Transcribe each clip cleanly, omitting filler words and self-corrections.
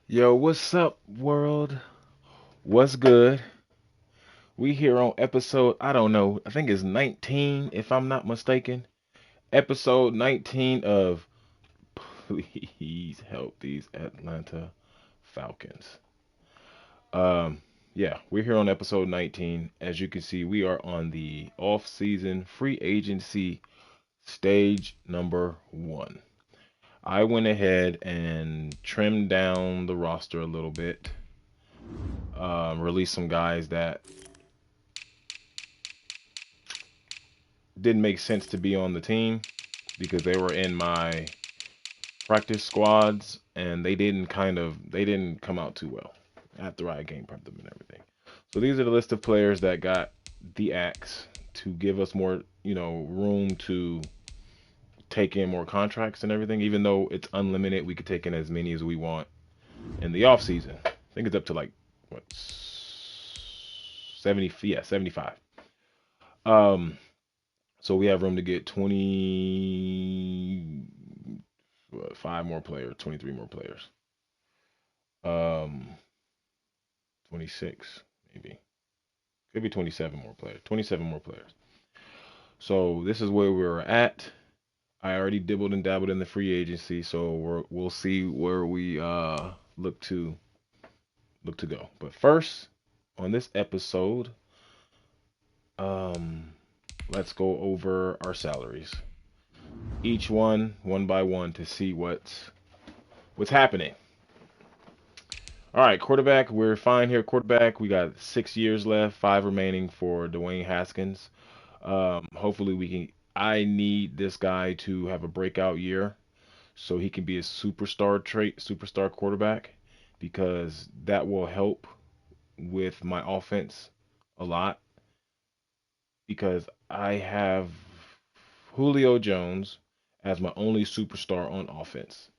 Yo, what's up, world? What's good? We here on episode, I don't know, I think it's 19, if I'm not mistaken. Episode 19 of Please Help These Atlanta Falcons. Um, yeah, we're here on episode 19. As you can see, we are on the off-season free agency stage number one. I went ahead and trimmed down the roster a little bit, released some guys that didn't make sense to be on the team because they were in my practice squads and they didn't come out too well after I game prepped them and everything. So these are the list of players that got the axe to give us more, room to take in more contracts and everything. Even though it's unlimited, we could take in as many as we want in the off season. I think it's up to like what 70, yeah, 75. Um, so we have room to get 25 more players, 23 more players. 26 maybe. Could be 27 more players. 27 more players. So this is where we're at. I already dibbled and dabbled in the free agency, so we'll see where we look to go. But first, on this episode, um, let's go over our salaries. Each one by one, to see what's happening. All right, quarterback, we're fine here. Quarterback, we got 6 years left, five remaining for Dwayne Haskins. Hopefully we can. I need this guy to have a breakout year so he can be a superstar quarterback, because that will help with my offense a lot. Because I have Julio Jones as my only superstar on offense.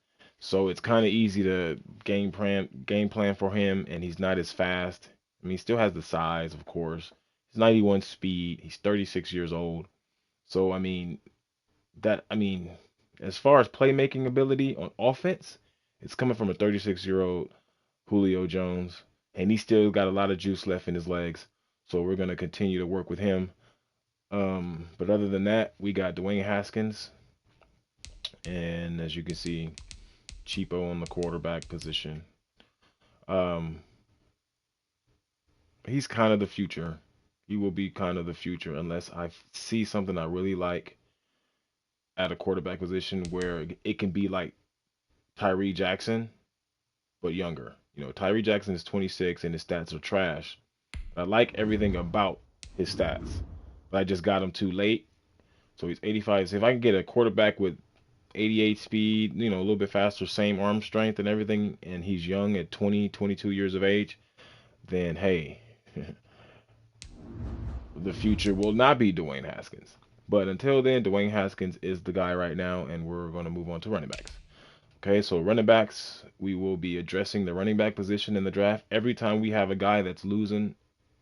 So it's kind of easy to game plan for him, and he's not as fast. I mean, he still has the size, of course. He's 91 speed. He's 36 years old. So I mean, as far as playmaking ability on offense, it's coming from a 36-year-old Julio Jones, and he still got a lot of juice left in his legs. So we're gonna continue to work with him. But other than that, we got Dwayne Haskins, and as you can see, cheapo on the quarterback position. Um, he's kind of the future. He will be kind of the future unless I see something I really like at a quarterback position where it can be like Tyree Jackson, but younger. Tyree Jackson is 26 and his stats are trash. I like everything about his stats, but I just got him too late. So he's 85. So if I can get a quarterback with 88 speed, a little bit faster, same arm strength and everything, and he's young at 20, 22 years of age, then hey, the future will not be Dwayne Haskins. But until then, Dwayne Haskins is the guy right now, and we're going to move on to running backs. Okay, so running backs, we will be addressing the running back position in the draft. Every time we have a guy that's losing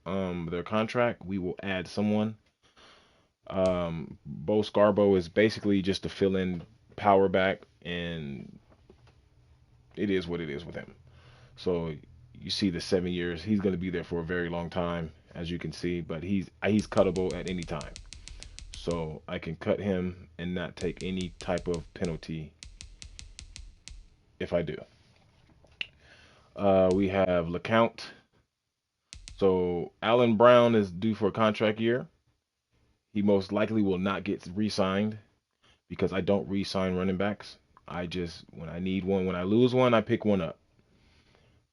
their contract, we will add someone. Bo Scarborough is basically just a fill-in power back, and it is what it is with him. So you see the 7 years, he's going to be there for a very long time, as you can see, but he's cuttable at any time. So I can cut him and not take any type of penalty if I do. We have LeCount. So Allen Brown is due for a contract year. He most likely will not get re-signed because I don't re-sign running backs. I just, when I need one, when I lose one, I pick one up.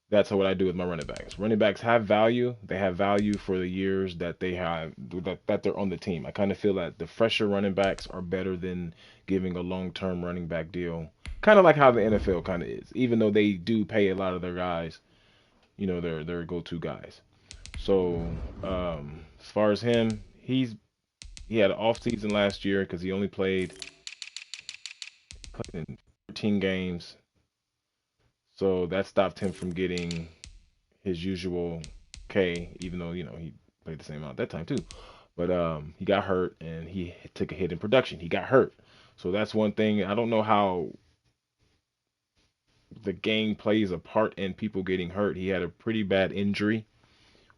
That's what I do with my running backs. Running backs have value. They have value for the years that they have that they're on the team. I kind of feel that the fresher running backs are better than giving a long-term running back deal. Kind of like how the NFL kind of is. Even though they do pay a lot of their guys, their go-to guys. So as far as him, he had an off season last year because he only played in 13 games. So that stopped him from getting his usual K, even though he played the same amount that time too. But he got hurt and he took a hit in production. He got hurt, so that's one thing. I don't know how the game plays a part in people getting hurt. He had a pretty bad injury,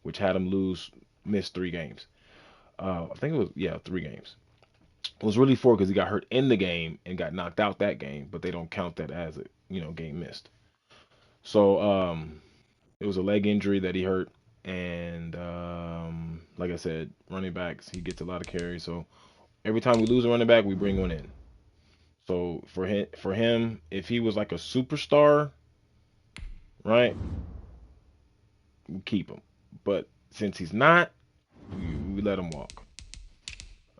which had him miss 3 games. I think it was, yeah, 3 games. It was really 4 because he got hurt in the game and got knocked out that game, but they don't count that as a game missed. So it was a leg injury that he hurt, and like I said, running backs he gets a lot of carries. So every time we lose a running back, we bring one in. So for him, if he was like a superstar, right, we keep him. But since he's not, we let him walk.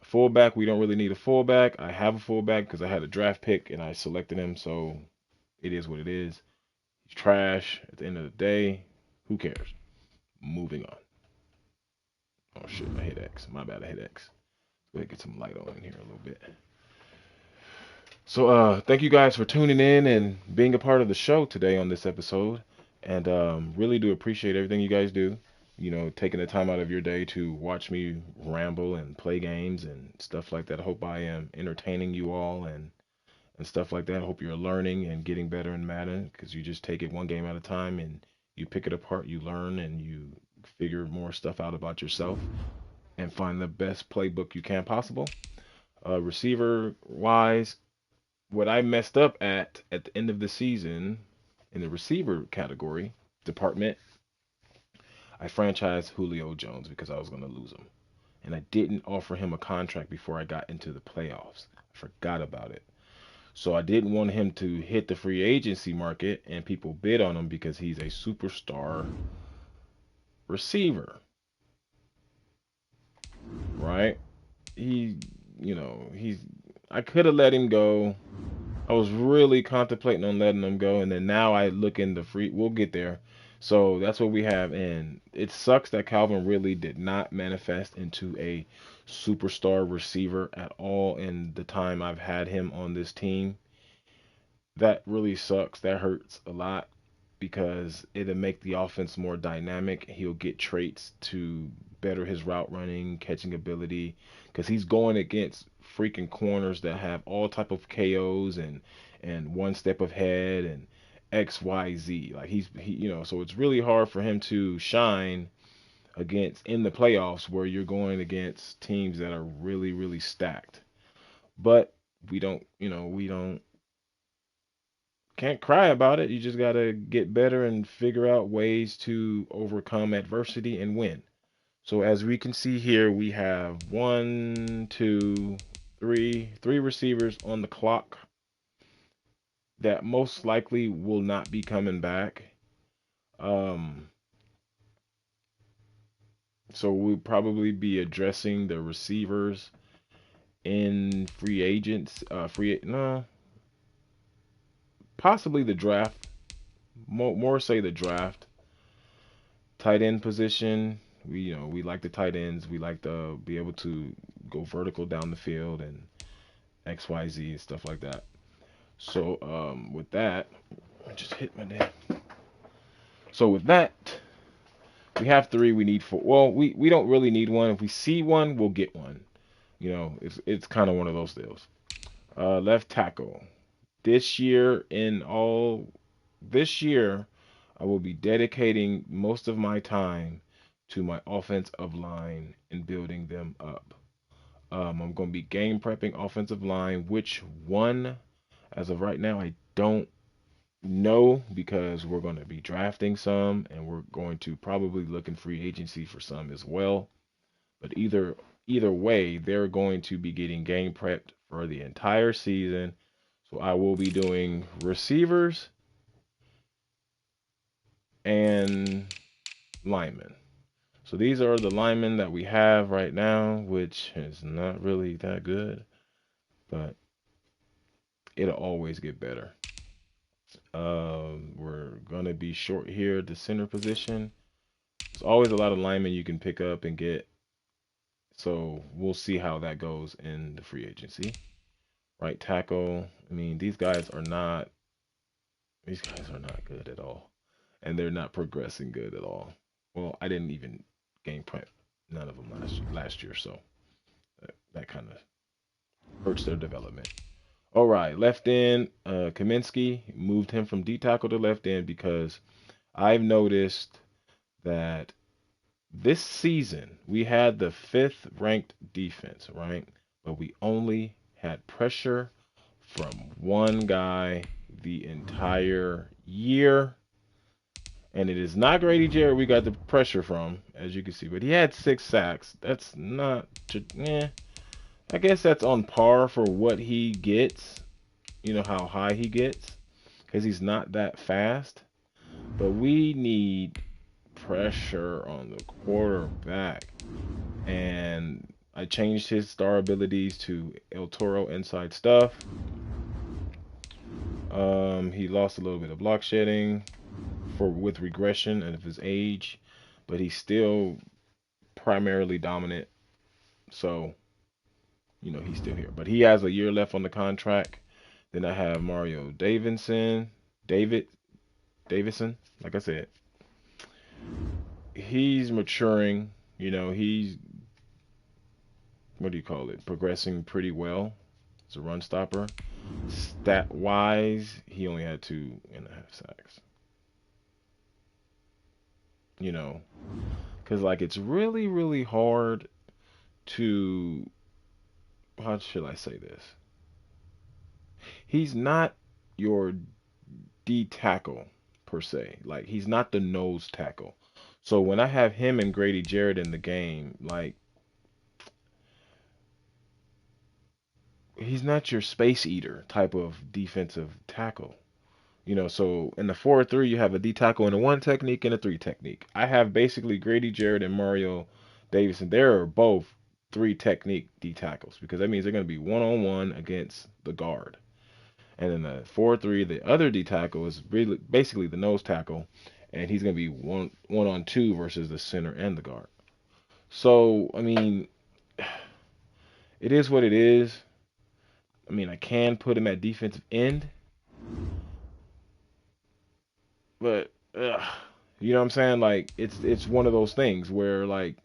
A fullback, we don't really need a fullback. I have a fullback because I had a draft pick and I selected him, so it is what it is. He's trash at the end of the day. Who cares? Moving on. Oh shit, I hit X. My bad, I hit X. Go ahead and get some light on in here a little bit. So thank you guys for tuning in and being a part of the show today on this episode. And really do appreciate everything you guys do. Taking the time out of your day to watch me ramble and play games and stuff like that. I hope I am entertaining you all and stuff like that. I hope you're learning and getting better in Madden because you just take it one game at a time and you pick it apart, you learn and you figure more stuff out about yourself and find the best playbook you can possible. Receiver wise, what I messed up at the end of the season in the receiver category department, I franchised Julio Jones because I was going to lose him. And I didn't offer him a contract before I got into the playoffs. I forgot about it. So I didn't want him to hit the free agency market and people bid on him because he's a superstar receiver. Right? He, he's I could have let him go. I was really contemplating on letting him go, and then now I look in the free. We'll get there. So that's what we have, and it sucks that Calvin really did not manifest into a superstar receiver at all in the time I've had him on this team. That really sucks. That hurts a lot because it'll make the offense more dynamic. He'll get traits to better his route running, catching ability, because he's going against freaking corners that have all type of KOs and one step ahead and XYZ. Like so it's really hard for him to shine against in the playoffs where you're going against teams that are really really stacked. But we don't can't cry about it. You just got to get better and figure out ways to overcome adversity and win. So as we can see here, we have one, two, three receivers on the clock that most likely will not be coming back. Um, so we'll probably be addressing the receivers in free agents, no, possibly the draft. More say the draft. Tight end position. We like the tight ends. We like to be able to go vertical down the field and XYZ and stuff like that. So with that, I just hit my name. So with that, we have 3. We need 4. Well, we don't really need one. If we see one, we'll get one. It's kind of one of those deals. Left tackle. This year, I will be dedicating most of my time to my offensive line and building them up. I'm going to be game prepping offensive line. Which one, as of right now, I don't know because we're going to be drafting some and we're going to probably look in free agency for some as well. But either way, they're going to be getting game prepped for the entire season. So I will be doing receivers and linemen. So these are the linemen that we have right now, which is not really that good, but it'll always get better. We're gonna be short here at the center position. There's always a lot of linemen you can pick up and get. So we'll see how that goes in the free agency. Right tackle. I mean, these guys are not good at all. And they're not progressing good at all. Well, I didn't even game prep none of them last year, so that kind of hurts their development. All right, left end, Kaminsky, moved him from D tackle to left end because I've noticed that this season we had the fifth ranked defense, right? But we only had pressure from one guy the entire year. And it is not Grady Jarrett we got the pressure from, as you can see. But he had 6 sacks. That's not, I guess that's on par for what he gets. You know how high he gets, because he's not that fast. But we need pressure on the quarterback. And I changed his star abilities to El Toro inside stuff. He lost a little bit of block shedding with regression and of his age, but he's still primarily dominant. So, he's still here. But he has a year left on the contract. Then I have Mario Davison. Like I said, he's maturing. He's, what do you call it? Progressing pretty well. It's a run stopper. Stat wise, he only had 2.5 sacks. You know, because like it's really, really hard to, how should I say this? He's not your D tackle per se. Like he's not the nose tackle. So when I have him and Grady Jarrett in the game, like he's not your space eater type of defensive tackle. So in the 4-3, you have a D tackle in a one technique and a three technique. I have basically Grady Jarrett and Mario Davison. They're both three technique D tackles because that means they're going to be one on one against the guard. And in the 4-3, the other D tackle is really basically the nose tackle, and he's going to be one on two versus the center and the guard. So I mean, it is what it is. I mean, I can put him at defensive end, but you know what I'm saying? Like it's one of those things where like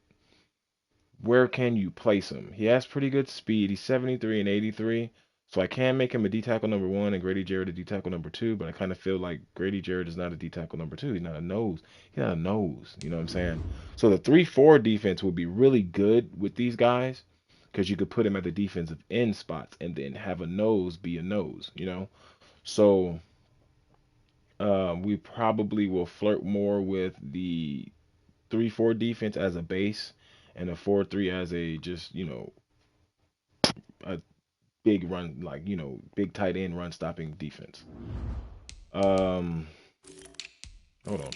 where can you place him? He has pretty good speed. He's 73 and 83. So I can make him a D tackle number one and Grady Jarrett a D tackle number two, but I kind of feel like Grady Jarrett is not a D tackle number two. He's not a nose. He's not a nose. You know what I'm saying? So the 3-4 defense would be really good with these guys because you could put him at the defensive end spots and then have a nose be a nose. So we probably will flirt more with the 3-4 defense as a base and a 4-3 as a just, a big run, like, big tight end run stopping defense. Um, Hold on.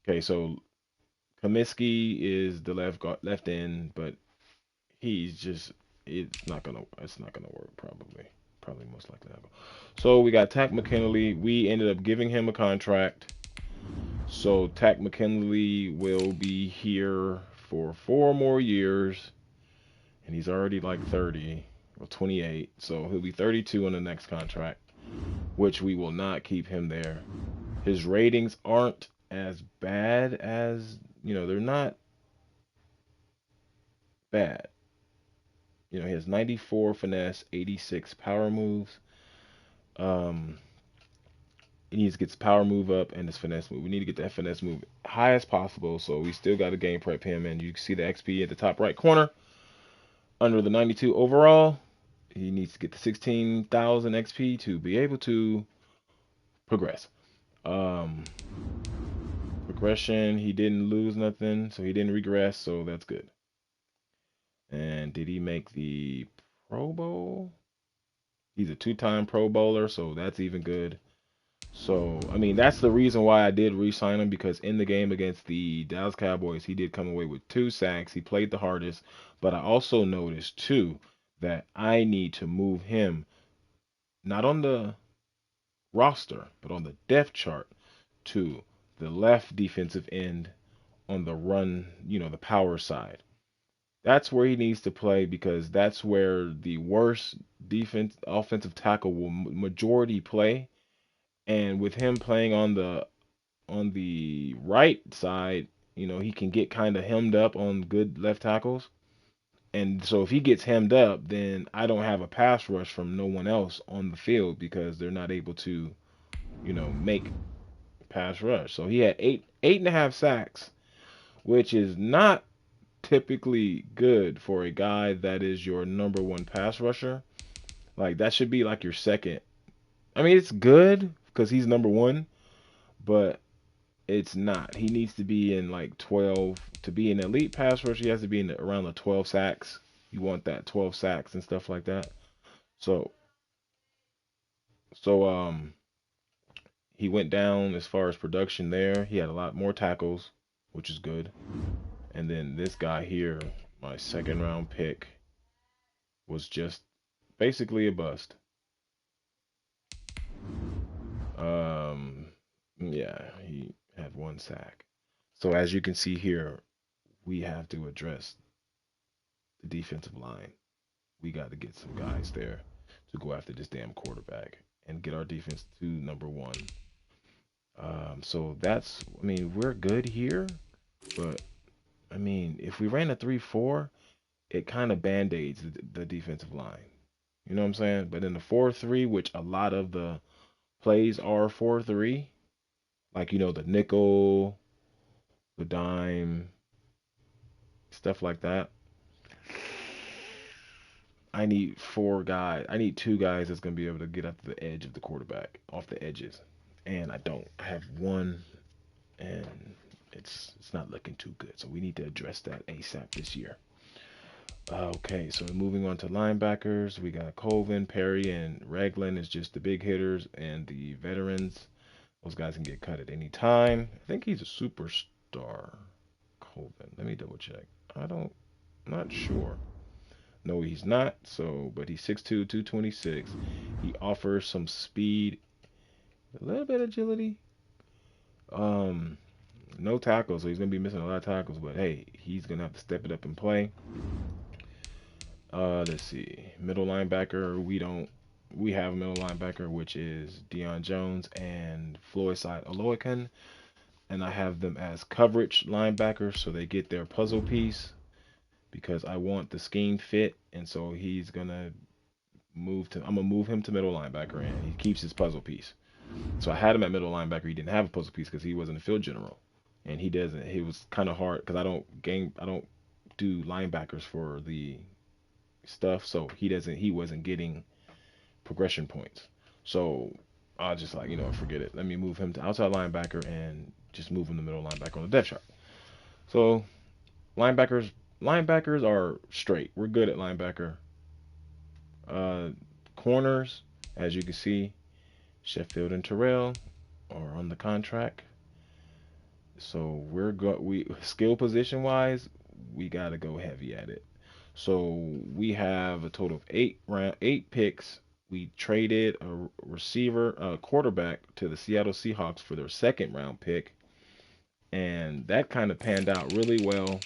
Okay, so Kaminsky is the left end, but he's just it's not gonna work probably most likely not. So we got Tack McKinley. We ended up giving him a contract. So Tack McKinley will be here for 4 more years, and he's already like 30 or 28. So he'll be 32 on the next contract, which we will not keep him there. His ratings aren't as bad as, they're not bad. He has 94 finesse, 86 power moves. Um, he needs to get his power move up and his finesse move. We need to get that finesse move high as possible. So we still got to game prep him. And you can see the XP at the top right corner under the 92 overall. He needs to get the 16,000 XP to be able to progress. Progression, he didn't lose nothing, so he didn't regress, so that's good. And did he make the Pro Bowl? He's a 2-time Pro Bowler, so that's even good. So, I mean, that's the reason why I did re-sign him, because in the game against the Dallas Cowboys, he did come away with 2 sacks. He played the hardest, but I also noticed, too, that I need to move him, not on the roster, but on the depth chart, to the left defensive end on the run, the power side. That's where he needs to play because that's where the worst offensive tackle will majority play. And with him playing on the right side, he can get kind of hemmed up on good left tackles. And so if he gets hemmed up, then I don't have a pass rush from no one else on the field because they're not able to, make pass rush. So he had eight and a half sacks, which is not typically good for a guy that is your number one pass rusher. Like that should be like your second. I mean, it's good because he's number one, but it's not. He needs to be in like 12 to be an elite pass rusher. He has to be in around the 12 sacks. You want that 12 sacks and stuff like that. So, so he went down as far as production there. He had a lot more tackles, which is good. And then this guy here, my second round pick, was just basically a bust. Um, yeah, he had one sack. So as you can see here, we have to address the defensive line. We got to get some guys there to go after this damn quarterback and get our defense to number one. So that's, I mean, we're good here, but I mean, if we ran a 3-4, it kind of band-aids the defensive line. You know what I'm saying? But in the 4-3, which a lot of the plays are 4-3, like, the nickel, the dime, stuff like that. I need four guys. I need two guys that's going to be able to get up to the edge of the quarterback, off the edges. And I don't. I have one, and it's not looking too good. So we need to address that ASAP this year. Okay, so moving on to linebackers, we got Colvin, Perry, and Ragland is just the big hitters, and the veterans, those guys can get cut at any time. I think he's a superstar, Colvin. Let me double check. I'm not sure. No, he's not. So, but he's 6'2", 226. He offers some speed, a little bit of agility. Um, no tackles, so he's gonna be missing a lot of tackles. But hey, he's gonna have to step it up and play. Let's see. Middle linebacker, we have a middle linebacker which is Dion Jones and Floyd Oloakan, and I have them as coverage linebackers so they get their puzzle piece because I want the scheme fit, and so I'm gonna move him to middle linebacker and he keeps his puzzle piece. So I had him at middle linebacker. He didn't have a puzzle piece because he wasn't a field general, and he doesn't. He was kind of hard because I don't do linebackers for the stuff, so he wasn't getting progression points. So I was just like, forget it. Let me move him to outside linebacker and just move him to middle linebacker on the depth chart. So linebackers are straight. We're good at linebacker. Uh, Corners, as you can see, Sheffield and Terrell are on the contract. So we skill position wise, we gotta go heavy at it. So we have a total of eight picks. We traded a quarterback to the Seattle Seahawks for their second round pick, and that kind of panned out really well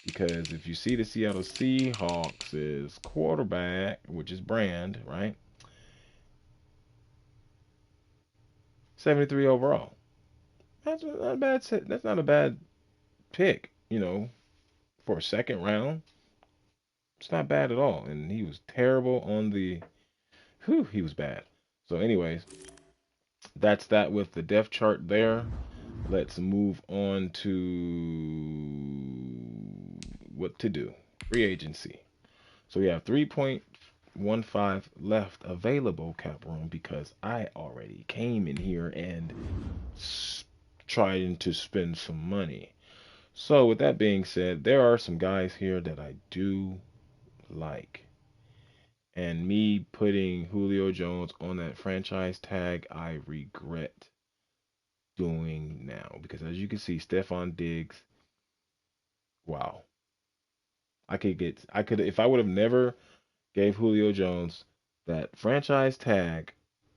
because if you see the Seattle Seahawks is quarterback, which is Brand, right? 73 overall. That's not a bad pick, for a second round. It's not bad at all. And he was terrible on the. Whew, he was bad. So, anyways, that's that with the depth chart there. Let's move on to what to do. Free agency. So we have 3.15 left available cap room because I already came in here and trying to spend some money. So with that being said, there are some guys here that I do like. And me putting Julio Jones on that franchise tag, I regret doing now because as you can see, Stephon Diggs, wow. If I would have never gave Julio Jones that franchise tag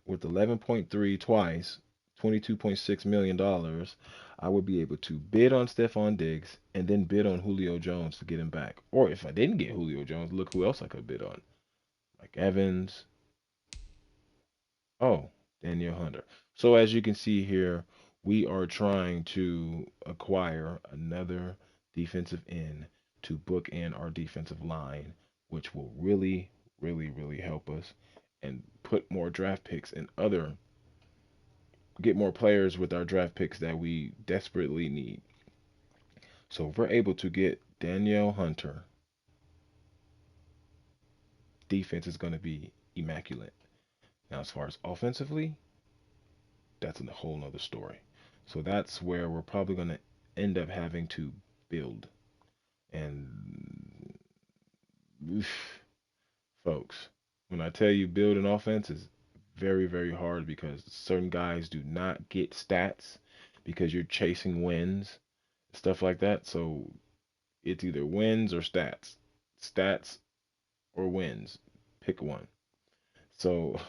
with 11.3 twice, $22.6 million, I would be able to bid on Stephon Diggs and then bid on Julio Jones to get him back. Or if I didn't get Julio Jones, look who else I could bid on. Like Evans. Oh, Daniel Hunter. So as you can see here, we are trying to acquire another defensive end to book in our defensive line, which will really, really, really help us and put more draft picks and get more players with our draft picks that we desperately need. So if we're able to get Danielle Hunter, defense is going to be immaculate. Now, as far as offensively, that's a whole nother story. So that's where we're probably going to end up having to build. And oof, folks, when I tell you build an offense is very, very hard because certain guys do not get stats because you're chasing wins, stuff like that. So it's either wins or stats. Stats or wins. Pick one. So,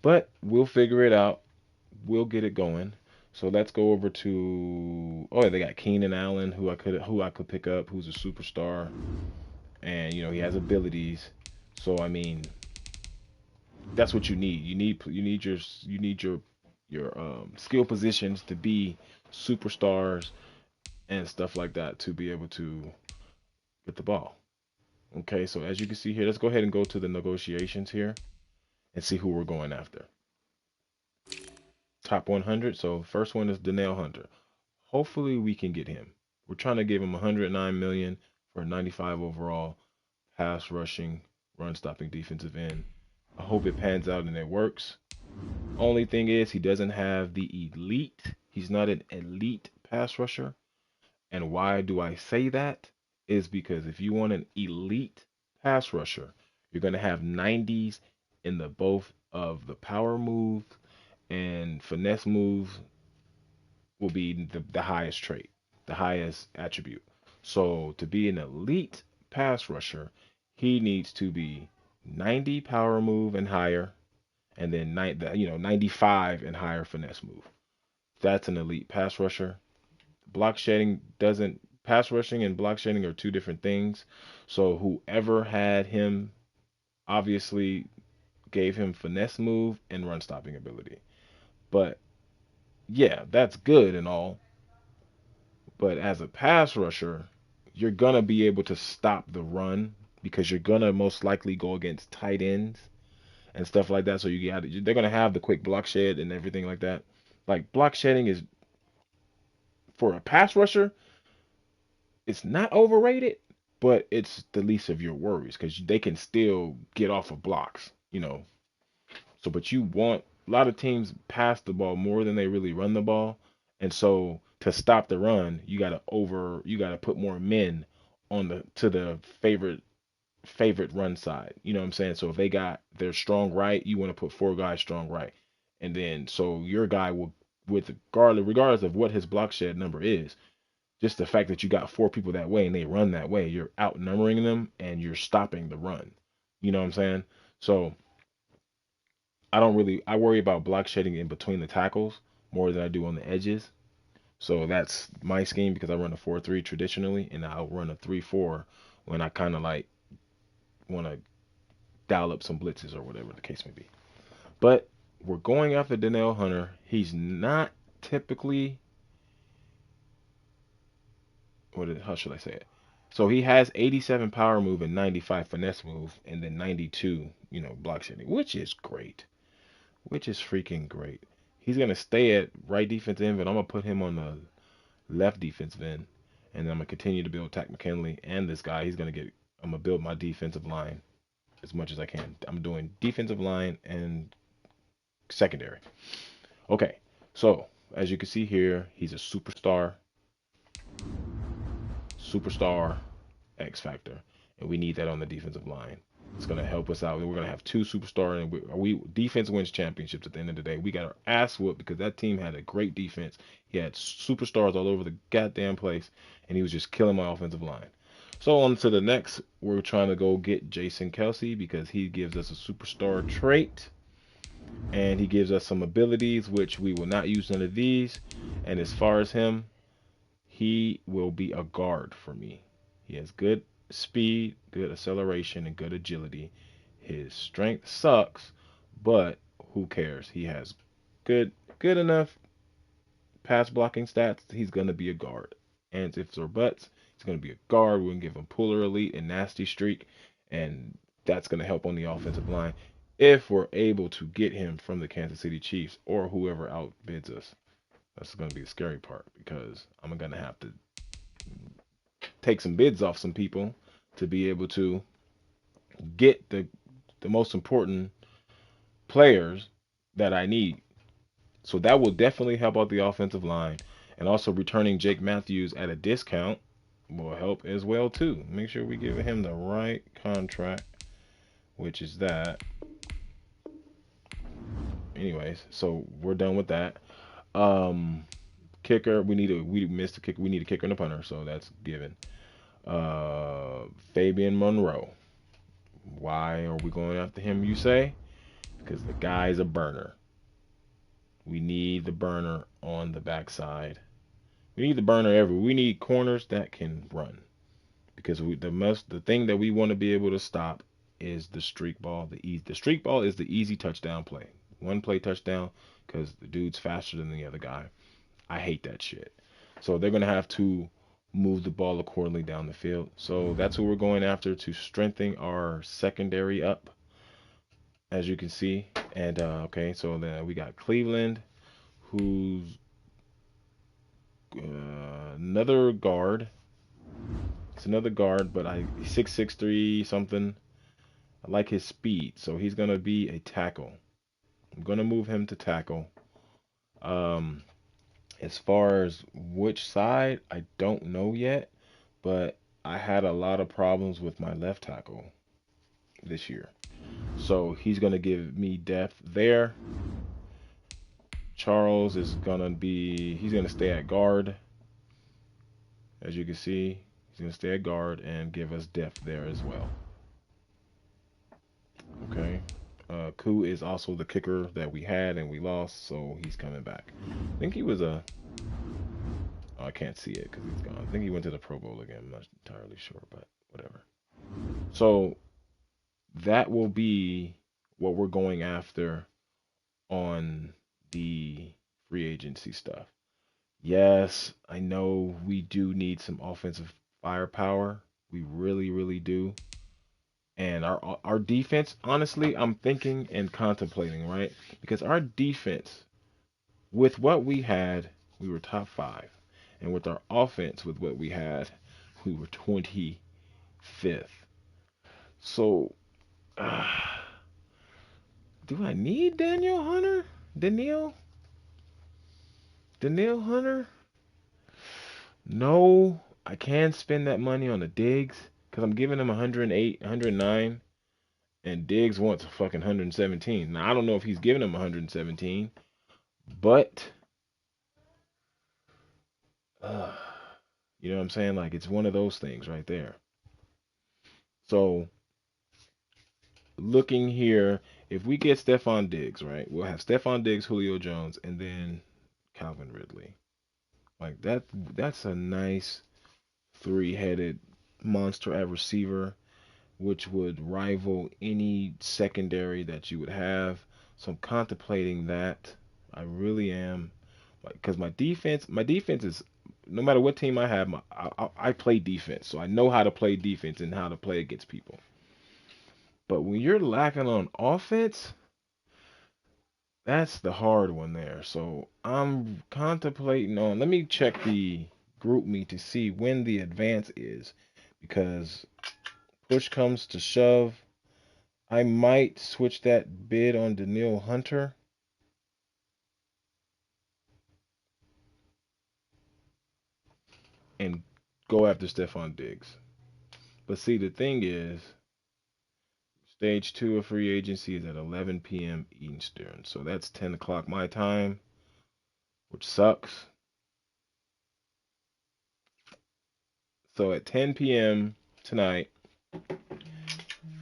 but we'll figure it out. We'll get it going. So let's go over to they got Keenan Allen who I could pick up, who's a superstar, and he has abilities. So I mean, that's what you need. You need your skill positions to be superstars and stuff like that to be able to get the ball. Okay, so as you can see here, let's go ahead and go to the negotiations here and see who we're going after. Top 100. So first one is Danielle Hunter. Hopefully we can get him. We're trying to give him 109 million for 95 overall, pass rushing, run stopping defensive end. I hope it pans out and it works. Only thing is he doesn't have the elite. He's not an elite pass rusher. And why do I say that? Is because if you want an elite pass rusher, you're going to have 90s in the both of the power move and finesse moves will be the highest trait, the highest attribute. So to be an elite pass rusher, he needs to be 90 power move and higher, and then 95 and higher finesse move. That's an elite pass rusher. Block shedding doesn't pass rushing and block shedding are two different things. So whoever had him obviously gave him finesse move and run stopping ability. But yeah, that's good and all. But as a pass rusher, you're gonna be able to stop the run because you're gonna most likely go against tight ends and stuff like that. So they're gonna have the quick block shed and everything like that. Like block shedding is for a pass rusher, it's not overrated, but it's the least of your worries because they can still get off of blocks. So, but you want a lot of teams pass the ball more than they really run the ball, and so to stop the run, you gotta put more men on the favorite run side. You know what I'm saying? So if they got their strong right, you want to put four guys strong right, and then so your guy will regardless of what his block shed number is, just the fact that you got four people that way and they run that way, you're outnumbering them and you're stopping the run. You know what I'm saying? So I worry about block shedding in between the tackles more than I do on the edges. So that's my scheme because I run a 4-3 traditionally, and I'll run a 3-4 when I kind of like want to dial up some blitzes or whatever the case may be. But we're going after Danielle Hunter. He's not typically how should I say it? So he has 87 power move and 95 finesse move, and then 92, block shedding, which is great, which is freaking great. He's gonna stay at right defensive end, but I'm gonna put him on the left defensive end, and then I'm gonna continue to build Tack McKinley and this guy. I'm gonna build my defensive line as much as I can. I'm doing defensive line and secondary. Okay, so as you can see here, he's a superstar X factor, and we need that on the defensive line. It's going to help us out. We're going to have two superstars, and defense wins championships at the end of the day. We got our ass whooped because that team had a great defense. He had superstars all over the goddamn place, and he was just killing my offensive line. So on to the next, we're trying to go get Jason Kelsey because he gives us a superstar trait, and he gives us some abilities, which we will not use none of these. And as far as him, he will be a guard for me. He has good speed, good acceleration, and good agility. His strength sucks, but who cares? He has good enough pass blocking stats. He's gonna be a guard. And if or buts, He's going to be a guard. We're going to give him puller elite and nasty streak, and that's going to help on the offensive line if we're able to get him from the Kansas City Chiefs or whoever outbids us. That's going to be the scary part because I'm going to have to take some bids off some people to be able to get the most important players that I need. So that will definitely help out the offensive line. And also returning Jake Matthews at a discount will help as well too. Make sure we give him the right contract, which is that. Anyways, so we're done with that. Um, Kicker, we missed a kick. We need a kicker and a punter, so that's given. Fabian Monroe. Why are we going after him? You say? Because the guy's a burner. We need the burner on the backside. We need the burner everywhere. We need corners that can run because the thing that we want to be able to stop is the streak ball. The streak ball is the easy touchdown play. One play touchdown because the dude's faster than the other guy. I hate that shit. So they're gonna have to move the ball accordingly down the field. So that's what we're going after to strengthen our secondary up, as you can see. And okay, so then we got Cleveland, who's another guard. It's another guard, but he's 6'3" something. I like his speed, so he's gonna be a tackle. I'm gonna move him to tackle. Um, as far as which side, I don't know yet, but I had a lot of problems with my left tackle this year. So he's gonna give me depth there. Charles is he's gonna stay at guard. As you can see, he's gonna stay at guard and give us depth there as well. Okay. Koo is also the kicker that we had and we lost, so he's coming back. I think he was a. Oh, I can't see it because he's gone. I think he went to the Pro Bowl again. I'm not entirely sure, but whatever. So that will be what we're going after on the free agency stuff. Yes, I know we do need some offensive firepower. We really, really do. And our defense, honestly, I'm thinking and contemplating, right? Because our defense, with what we had, we were top five. And with our offense, with what we had, we were 25th. So, do I need Daniel Hunter? Daniel? Daniel Hunter? No, I can spend that money on the Diggs because I'm giving him 108, 109, and Diggs wants a fucking 117. Now I don't know if he's giving him 117, but uh, you know what I'm saying? Like it's one of those things right there. So looking here, if we get Stephon Diggs, right, we'll have Stephon Diggs, Julio Jones, and then Calvin Ridley. Like that's a nice three-headed monster at receiver, which would rival any secondary that you would have. So I'm contemplating that. I really am, because my defense is no matter what team I have, I play defense, so I know how to play defense and how to play against people. But when you're lacking on offense, that's the hard one there. So I'm contemplating on. Let me check the group me to see when the advance is, because push comes to shove, I might switch that bid on Daniil Hunter. And go after Stephon Diggs. But see, the thing is, stage 2 of free agency is at 11 p.m. Eastern. So that's 10 o'clock my time, which sucks. So at 10 p.m. tonight,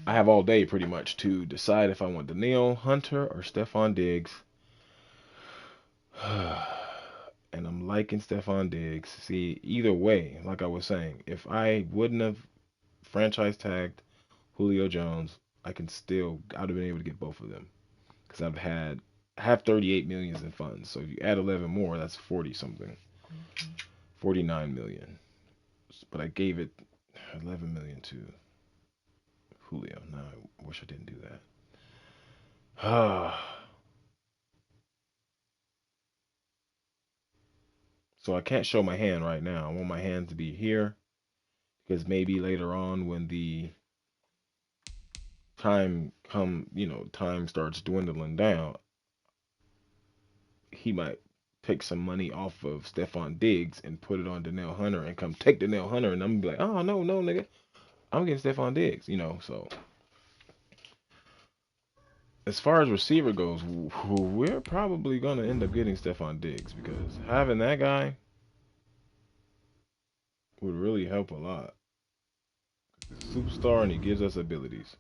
I have all day pretty much to decide if I want Daniil Hunter or Stephon Diggs. And I'm liking Stephon Diggs. See, either way, like I was saying, if I wouldn't have franchise tagged Julio Jones, I would have been able to get both of them because I have 38 million in funds. So if you add 11 more, that's 40 something, 49 million. but I gave it 11 million to Julio. Now I wish I didn't do that. So I can't show my hand right now. I want my hand to be here because maybe later on when the time starts dwindling down, he might take some money off of Stephon Diggs and put it on Danielle Hunter and come take Danielle Hunter and I'm gonna be like, oh no, no, nigga, I'm getting Stephon Diggs. So as far as receiver goes, we're probably gonna end up getting Stephon Diggs because having that guy would really help a lot. He's a superstar and he gives us abilities,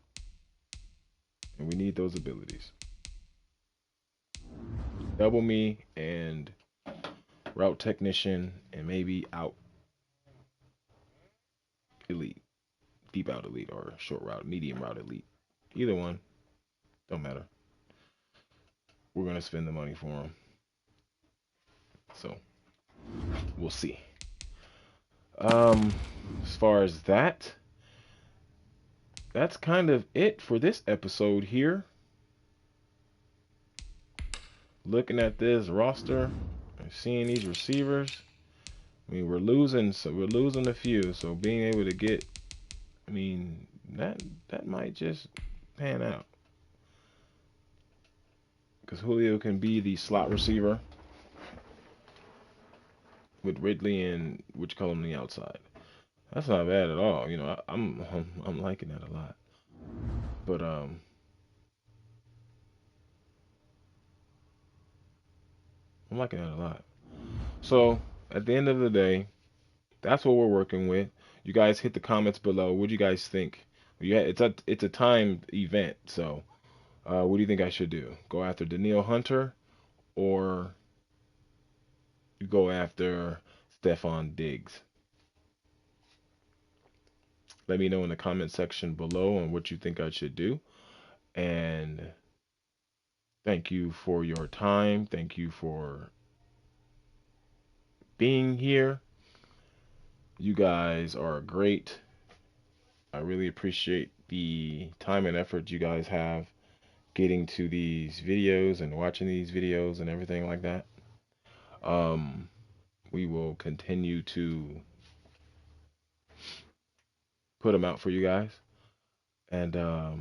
and we need those abilities. Double me and route technician and maybe out elite, deep out elite or short route, medium route elite. Either one, don't matter. We're gonna spend the money for him, so we'll see. As far as that's kind of it for this episode here. Looking at this roster and seeing these receivers, I mean we're losing a few, so being able to get, I mean that might just pan out because Julio can be the slot receiver with Ridley and which color on the outside. That's not bad at all. I'm liking that a lot. But I'm liking that a lot. So at the end of the day, that's what we're working with. You guys hit the comments below. What do you guys think? Yeah, it's a timed event. So what do you think I should do? Go after Danielle Hunter or you go after Stephon Diggs? Let me know in the comment section below on what you think I should do. And thank you for your time. Thank you for being here. You guys are great. I really appreciate the time and effort you guys have getting to these videos and watching these videos and everything like that. We will continue to put them out for you guys. And I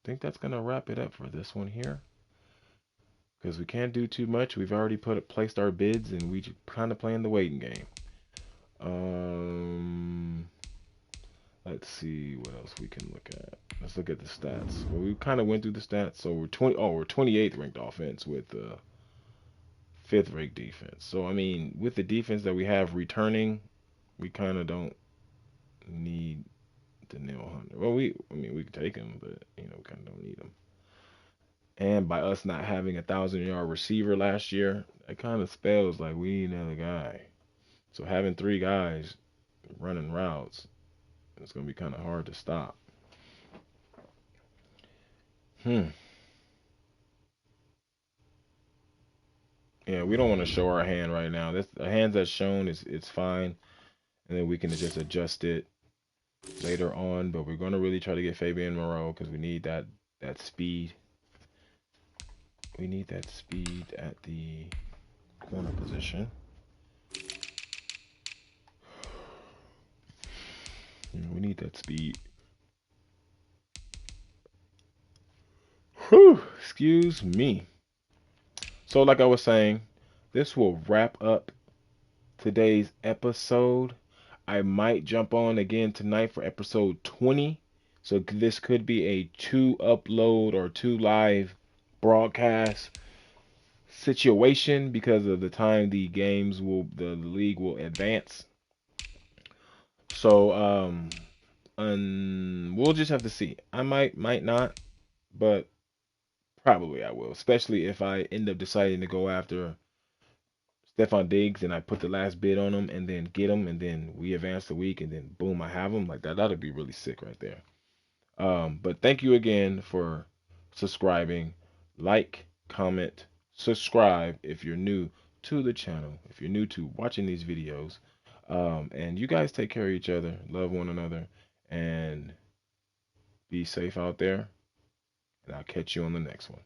think that's gonna wrap it up for this one here. Because we can't do too much. We've already placed our bids and we kind of playing the waiting game. Let's see what else we can look at. Let's look at the stats. Well, we kind of went through the stats. So we're 28th ranked offense with 5th ranked defense. So I mean, with the defense that we have returning, we kind of don't need Danielle Hunter. Well, we can take him, but we kind of don't need him. And by us not having a 1,000-yard receiver last year, it kind of spells like we need another guy. So having 3 guys running routes, it's gonna be kind of hard to stop. Yeah, we don't want to show our hand right now. The hands that's shown it's fine, and then we can just adjust it later on. But we're gonna really try to get Fabian Moreau because we need that speed. We need that speed at the corner position. We need that speed. Whew, excuse me. So like I was saying, this will wrap up today's episode. I might jump on again tonight for episode 20. So this could be a 2 upload or 2 live broadcast situation because of the time the league will advance. So we'll just have to see. I might not, but probably I will, especially if I end up deciding to go after Stephon Diggs and I put the last bid on him and then get him and then we advance the week and then boom, I have him. Like that'd be really sick right there. But thank you again for subscribing. Like, comment, subscribe if you're new to the channel, if you're new to watching these videos. And you guys take care of each other, love one another, and be safe out there. And I'll catch you on the next one.